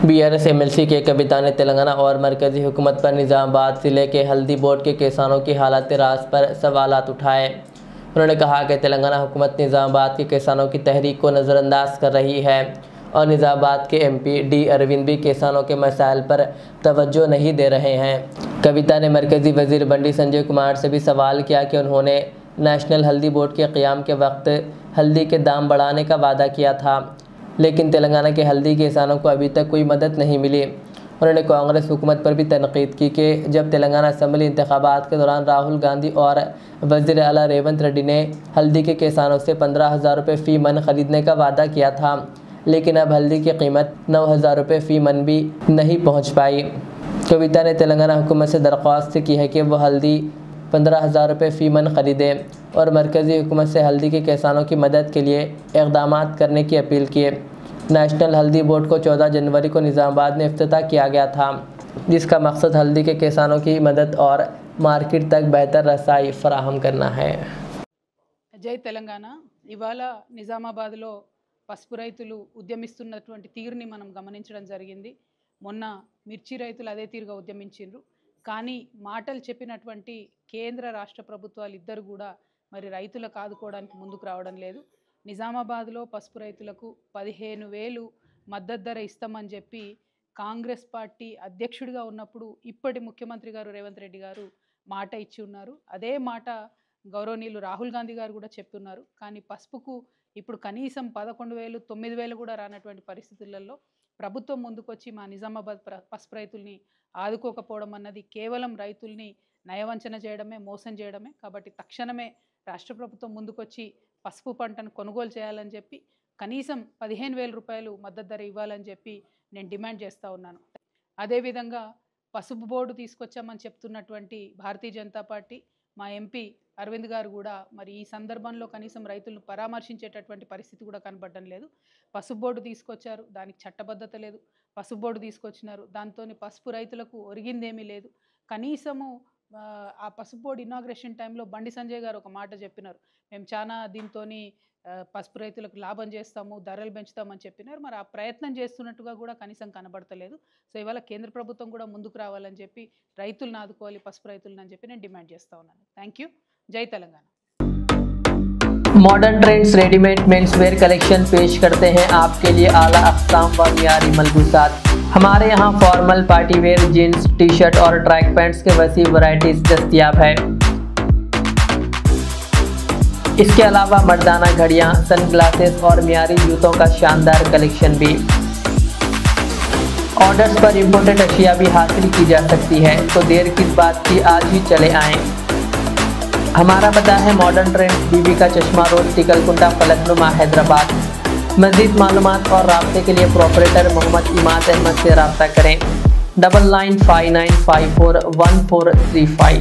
BRS MLC के कविता ने तेलंगाना और मरकजी हुकूमत पर निज़ामाबाद जिले के हल्दी बोर्ड के किसानों की हालत रास पर सवालात उठाए। उन्होंने कहा कि तेलंगाना हुकूमत निज़ामाबाद के किसानों की तहरीक को नज़रअंदाज कर रही है और निज़ामाबाद के एमपी डी अरविंद भी किसानों के मसाइल पर तवज्जो नहीं दे रहे हैं। कविता ने मरकजी वजीर बंडी संजय कुमार से भी सवाल किया कि उन्होंने नेशनल हल्दी बोर्ड के क़याम के वक्त हल्दी के दाम बढ़ाने का वादा किया था, लेकिन तेलंगाना के हल्दी किसानों को अभी तक कोई मदद नहीं मिली। उन्होंने कांग्रेस हुकूमत पर भी तनकीद की कि जब तेलंगाना असम्बली इंतखाबात के दौरान राहुल गांधी और वज़ीर आला रेवंत रेड्डी ने हल्दी के किसानों से 15,000 रुपये फ़ी मन ख़रीदने का वादा किया था, लेकिन अब हल्दी की कीमत 9,000 रुपये फ़ी मन भी नहीं पहुँच पाई। कविता ने तेलंगाना हुकूमत से दरख्वास्त की है कि वह हल्दी 15,000 रुपये फ़ी मन ख़रीदे और मरकज़ी हुकूमत से हल्दी के किसानों की मदद के लिए इक़दामात करने की अपील की। नेशनल हल्दी बोर्ड को 14 जनवरी को निज़ामाबाद में इफ्तिताह किया गया था, जिसका मकसद हल्दी के किसानों की मदद और मार्केट तक बेहतर रसाई फराहम करना है। जय तेलंगाना। ఇవాళ నిజామాబాద్లో పసుపు రైతులు ఉద్యమిస్తున్నటువంటి తీరుని మనం గమనించడం జరిగింది. మొన్న మిర్చి రైతులు అదే తీరుగా ఉద్యమించారు. కానీ మాటలు చెప్పినటువంటి కేంద్ర రాష్ట్ర ప్రభుత్వాలు ఇద్దరు కూడా మరి రైతులకు ఆదుకోవడానికి ముందుకు రావడం లేదు. నిజామాబాద్లో పసుపు రైతులకు 15,000 మద్దతు ధర ఇస్తామని చెప్పి కాంగ్రెస్ పార్టీ అధ్యక్షుడిగా ఉన్నప్పుడు ఇప్పటి ముఖ్యమంత్రి గారు రేవంత్ రెడ్డి గారు మాట ఇచ్చి ఉన్నారు. అదే మాట గౌరవనీయులు రాహుల్ గాంధీ గారు కూడా చెప్తున్నారు. కానీ పసుపుకు ఇప్పుడు కనీసం 11,000, 9,000 కూడా రానటువంటి పరిస్థితులలో ప్రభుత్వం ముందుకొచ్చి మా నిజామాబాద్ పసుపు రైతుల్ని ఆదుకోకపోవడం అన్నది కేవలం రైతుల్ని నయవంచన చేయడమే, మోసం చేయడమే. కాబట్టి తక్షణమే రాష్ట్ర ప్రభుత్వం ముందుకొచ్చి పసుపు పంటను కొనుగోలు చేయాలని చెప్పి కనీసం 15,000 రూపాయలు మద్దతు ధర ఇవ్వాలని చెప్పి నేను డిమాండ్ చేస్తూ ఉన్నాను. అదేవిధంగా పసుపు బోర్డు తీసుకొచ్చామని చెప్తున్నటువంటి భారతీయ జనతా పార్టీ మా ఎంపీ అరవింద్ గారు కూడా మరి ఈ సందర్భంలో కనీసం రైతులను పరామర్శించేటటువంటి పరిస్థితి కూడా కనబడడం లేదు. పసుపు బోర్డు తీసుకొచ్చారు, దానికి చట్టబద్ధత లేదు. పసుపు బోర్డు తీసుకొచ్చినారు, దాంతో పసుపు రైతులకు ఒరిగిందేమీ లేదు. కనీసము ఆ పసుపు బోర్డు ఇనాగ్రేషన్ టైంలో బండి సంజయ్ గారు ఒక మాట చెప్పినారు, మేము చాలా దీంతో పసుపు రైతులకు లాభం చేస్తాము, ధరలు పెంచుతామని చెప్పినారు. మరి ఆ ప్రయత్నం చేస్తున్నట్టుగా కూడా కనీసం కనబడతలేదు. సో ఇవాళ కేంద్ర ప్రభుత్వం కూడా ముందుకు రావాలని చెప్పి రైతులను ఆదుకోవాలి, పసుపు రైతులను అని చెప్పి నేను డిమాండ్ చేస్తూ ఉన్నాను. Thank you. జై Telangana. Modern trends readymade men's wear collection पेश करते हैं आपके लिए आला अक़साम व मियारी मलबूसात। हमारे यहाँ formal party wear jeans, T shirt और ट्रैक पैंट्स के वसी वैरायटीज दस्तयाब है। इसके अलावा मर्दाना घड़ियाँ, सनग्लासेस और मियारी जूतों का शानदार कलेक्शन भी। ऑर्डर्स पर इम्पोर्टेड अशिया भी हासिल की जा सकती है, तो देर किस बात की, आज ही चले आएँ। हमारा पता है मॉडर्न ट्रेंड्स, बीबी का चश्मा रोड, टिकलकुंटा, फलकनुमा, हैदराबाद। मज़ीद मालूमात और राब्ते के लिए प्रोपरेटर मोहम्मद इमाद अहमद से रब्ता करें। 9959541435।